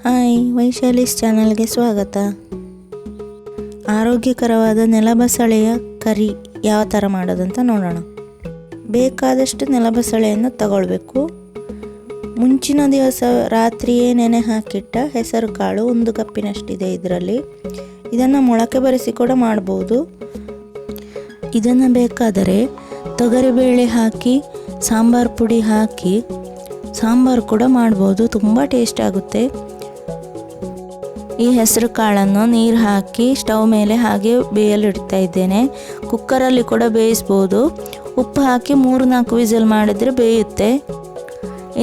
Hi, ವೈಶಾಲಿಸ್ ಚಾನಲ್ಗೆ ಸ್ವಾಗತ. ಆರೋಗ್ಯಕರವಾದ ನೆಲಬಸಳೆಯ ಕರಿ ಯಾವ ಥರ ಮಾಡೋದಂತ ನೋಡೋಣ. ಬೇಕಾದಷ್ಟು ನೆಲಬಸಳೆಯನ್ನು ತಗೊಳ್ಬೇಕು. ಮುಂಚಿನ ದಿವಸ ರಾತ್ರಿಯೇ ನೆನೆ ಹಾಕಿಟ್ಟ ಹೆಸರು ಕಾಳು 1 ಕಪ್ಪಿನಷ್ಟಿದೆ ಇದರಲ್ಲಿ. ಇದನ್ನು ಮೊಳಕೆ ಬರಿಸಿ ಕೂಡ ಮಾಡ್ಬೋದು. ಇದನ್ನು ಬೇಕಾದರೆ ತೊಗರಿಬೇಳೆ ಹಾಕಿ ಸಾಂಬಾರು ಪುಡಿ ಹಾಕಿ ಸಾಂಬಾರು ಕೂಡ ಮಾಡ್ಬೋದು, ತುಂಬ ಟೇಸ್ಟ್ ಆಗುತ್ತೆ. ಈ ಹೆಸರು ಕಾಳನ್ನು ನೀರು ಹಾಕಿ ಸ್ಟವ್ ಮೇಲೆ ಹಾಗೆ ಬೇಯಲಿಡ್ತಾ ಇದ್ದೇನೆ. ಕುಕ್ಕರಲ್ಲಿ ಕೂಡ ಬೇಯಿಸ್ಬೋದು. ಉಪ್ಪು ಹಾಕಿ 3-4 ವಿಸಿಲ್ ಮಾಡಿದರೆ ಬೇಯುತ್ತೆ.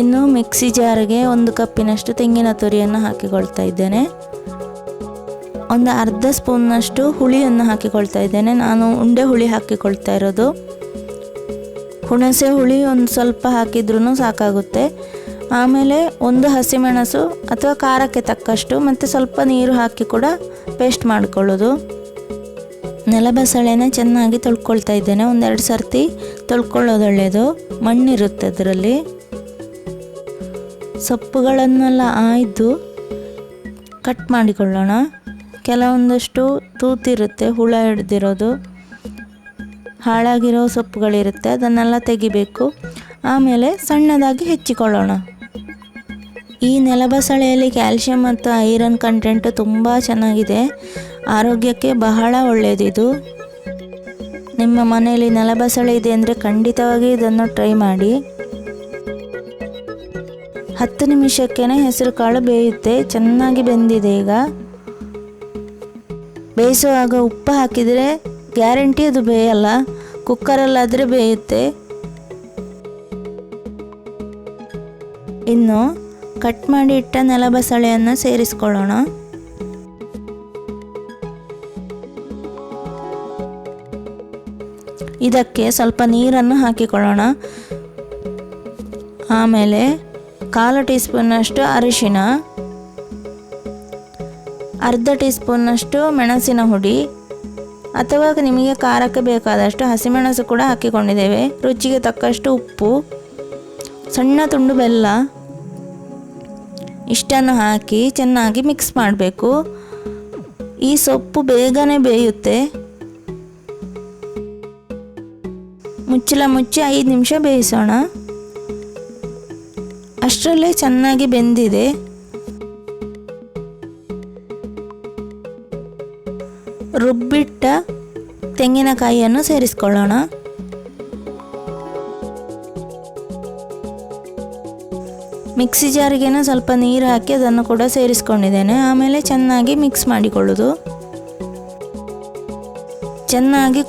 ಇನ್ನು ಮಿಕ್ಸಿ ಜಾರಿಗೆ 1 ಕಪ್ಪಿನಷ್ಟು ತೆಂಗಿನ ತುರಿಯನ್ನು ಹಾಕಿಕೊಳ್ತಾ ಇದ್ದೇನೆ. ಒಂದು ಅರ್ಧ ಸ್ಪೂನ್ನಷ್ಟು ಹುಳಿಯನ್ನು ಹಾಕಿಕೊಳ್ತಾ ಇದ್ದೇನೆ. ನಾನು ಉಂಡೆ ಹುಳಿ ಹಾಕಿಕೊಳ್ತಾ ಇರೋದು. ಹುಣಸೆ ಹುಳಿ ಒಂದು ಸ್ವಲ್ಪ ಹಾಕಿದ್ರೂ ಸಾಕಾಗುತ್ತೆ. ಆಮೇಲೆ 1 ಹಸಿಮೆಣಸು ಅಥವಾ ಖಾರಕ್ಕೆ ತಕ್ಕಷ್ಟು ಮತ್ತು ಸ್ವಲ್ಪ ನೀರು ಹಾಕಿ ಕೂಡ ಪೇಸ್ಟ್ ಮಾಡಿಕೊಳ್ಳೋದು. ನೆಲಬಸಳೆನ ಚೆನ್ನಾಗಿ ತೊಳ್ಕೊಳ್ತಾ ಇದ್ದೇನೆ. 1-2 ಸರ್ತಿ ತೊಳ್ಕೊಳ್ಳೋದು ಒಳ್ಳೆಯದು, ಮಣ್ಣಿರುತ್ತೆ ಅದರಲ್ಲಿ. ಸೊಪ್ಪುಗಳನ್ನೆಲ್ಲ ಆಯ್ದು ಕಟ್ ಮಾಡಿಕೊಳ್ಳೋಣ. ಕೆಲವೊಂದಷ್ಟು ತೂತಿರುತ್ತೆ, ಹುಳ ಹಿಡ್ದಿರೋದು, ಹಾಳಾಗಿರೋ ಸೊಪ್ಪುಗಳಿರುತ್ತೆ, ಅದನ್ನೆಲ್ಲ ತೆಗಿಬೇಕು. ಆಮೇಲೆ ಸಣ್ಣದಾಗಿ ಹೆಚ್ಚಿಕೊಳ್ಳೋಣ. ಈ ನೆಲಬಸಳೆಯಲ್ಲಿ ಕ್ಯಾಲ್ಶಿಯಂ ಮತ್ತು ಐರನ್ ಕಂಟೆಂಟ್ ತುಂಬ ಚೆನ್ನಾಗಿದೆ. ಆರೋಗ್ಯಕ್ಕೆ ಬಹಳ ಒಳ್ಳೆಯದಿದು. ನಿಮ್ಮ ಮನೆಯಲ್ಲಿ ನೆಲಬಸಳೆ ಇದೆ ಅಂದರೆ ಖಂಡಿತವಾಗಿ ಇದನ್ನು ಟ್ರೈ ಮಾಡಿ. 10 ನಿಮಿಷಕ್ಕೇ ಹೆಸರು ಕಾಳು ಬೇಯುತ್ತೆ. ಚೆನ್ನಾಗಿ ಬೆಂದಿದೆ. ಈಗ ಬೇಯಿಸುವಾಗ ಉಪ್ಪು ಹಾಕಿದರೆ ಗ್ಯಾರಂಟಿ ಅದು ಬೇಯಲ್ಲ. ಕುಕ್ಕರಲ್ಲಾದರೆ ಬೇಯುತ್ತೆ. ಇನ್ನು ಕಟ್ ಮಾಡಿ ಇಟ್ಟ ನೆಲಬಸಳೆಯನ್ನು ಸೇರಿಸ್ಕೊಳ್ಳೋಣ. ಇದಕ್ಕೆ ಸ್ವಲ್ಪ ನೀರನ್ನು ಹಾಕಿಕೊಳ್ಳೋಣ. ಆಮೇಲೆ 1/4 ಟೀ ಸ್ಪೂನ್ನಷ್ಟು ಅರಿಶಿನ, ಅರ್ಧ ಟೀ ಸ್ಪೂನ್ನಷ್ಟು ಮೆಣಸಿನ ಹುಡಿ ಅಥವಾ ನಿಮಗೆ ಖಾರಕ್ಕೆ ಬೇಕಾದಷ್ಟು ಹಸಿಮೆಣಸು ಕೂಡ ಹಾಕಿಕೊಂಡಿದ್ದೇವೆ. ರುಚಿಗೆ ತಕ್ಕಷ್ಟು ಉಪ್ಪು, ಸಣ್ಣ ತುಂಡು ಬೆಲ್ಲ, ಇಷ್ಟನ್ನು ಹಾಕಿ ಚೆನ್ನಾಗಿ ಮಿಕ್ಸ್ ಮಾಡಬೇಕು. ಈ ಸೊಪ್ಪು ಬೇಗನೆ ಬೇಯುತ್ತೆ. ಮುಚ್ಚಳ ಮುಚ್ಚಿ 5 ನಿಮಿಷ ಬೇಯಿಸೋಣ. ಅಷ್ಟರಲ್ಲೇ ಚೆನ್ನಾಗಿ ಬೆಂದಿದೆ. ರುಬ್ಬಿಟ್ಟ ತೆಂಗಿನಕಾಯಿಯನ್ನು ಸೇರಿಸ್ಕೊಳ್ಳೋಣ. ಮಿಕ್ಸಿ ಜಾರಿಗೆ ಸ್ವಲ್ಪ ನೀರು ಹಾಕಿ ಅದನ್ನು ಕೂಡ ಸೇರಿಸ್ಕೊಂಡಿದ್ದೇನೆ. ಆಮೇಲೆ ಚೆನ್ನಾಗಿ ಮಿಕ್ಸ್ ಮಾಡಿಕೊಳ್ಳೋದು. ಚೆನ್ನಾಗಿ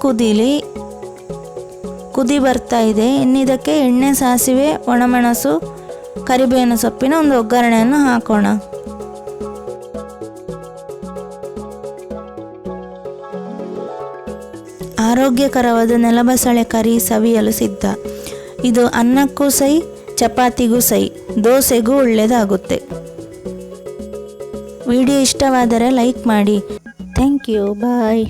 ಕುದಿ ಬರ್ತಾ ಇದೆ. ಇನ್ನಿದಕ್ಕೆ ಎಣ್ಣೆ, ಸಾಸಿವೆ, ಒಣಮೆಣಸು, ಕರಿಬೇವಿನ ಸೊಪ್ಪಿನ ಒಂದು ಒಗ್ಗರಣೆಯನ್ನು ಹಾಕೋಣ. ಆರೋಗ್ಯಕರವಾದ ನೆಲಬಸಳೆ ಕರಿ ಸವಿಯಲು ಸಿದ್ಧ. ಇದು ಅನ್ನಕ್ಕೂ ಸೈ, ಚಪಾತಿಗೂ ಸೈ, ದೋಸೆಗೂ ಒಳ್ಳೆಯದಾಗುತ್ತೆ. ವಿಡಿಯೋ ಇಷ್ಟವಾದರೆ ಲೈಕ್ ಮಾಡಿ. Thank you. ಬಾಯ್.